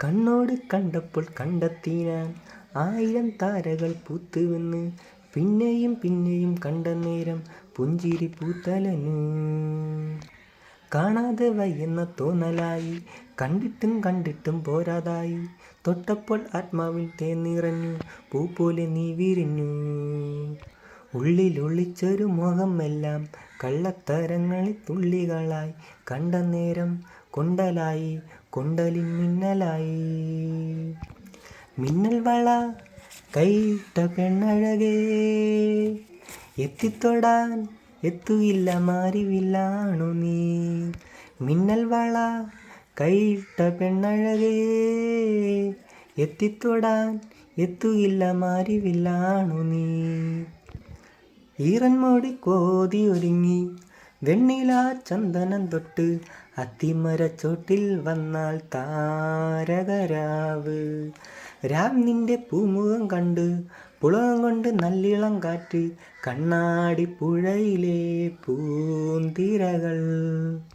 കണ്ണോട് കണ്ടപ്പോൾ കണ്ടെത്തിനാൻ 1000 താരകൾ പൂത്തുവെന്ന്. പിന്നെയും പിന്നെയും കണ്ട നേരം പുഞ്ചിരി പൂത്തലനു. കാണാതെ വയ്യെന്ന തോന്നലായി, കണ്ടിട്ടും കണ്ടിട്ടും പോരാതായി. തൊട്ടപ്പോൾ ആത്മാവിൽ തേൻ നിറഞ്ഞു, പൂ പോലെ നീ വിരിഞ്ഞു. ഉള്ളിലൊളിച്ചൊരു മോഹമെല്ലാം കള്ളത്തരങ്ങളിൽ തുള്ളികളായി. കണ്ട നേരം കൊണ്ടലായി, കൊണ്ടലിൻ മിന്നലായി. മിന്നൽ വള കൈയിട്ട പെണ്ണഴകേ, എത്തിത്തൊടാൻ എത്തുകില്ല മാറിവില്ലാണു നീ. മിന്നൽ വള കൈയിട്ട പെണ്ണഴകേ, എത്തിത്തൊടാൻ എത്തുകില്ല മാറിവില്ലാണു നീ. ഈറൻമൂടി കോതി ഒരുങ്ങി വെണ്ണിലാ ചന്ദനം തൊട്ട്, അത്തിമരച്ചോട്ടിൽ വന്നാൽ താരകരാവ്. രാവ് നിന്റെ പൂമുഖം കണ്ട് പുളകം കൊണ്ട് നല്ലിളം കാറ്റ്, കണ്ണാടി പുഴയിലെ പൂന്തിരകൾ.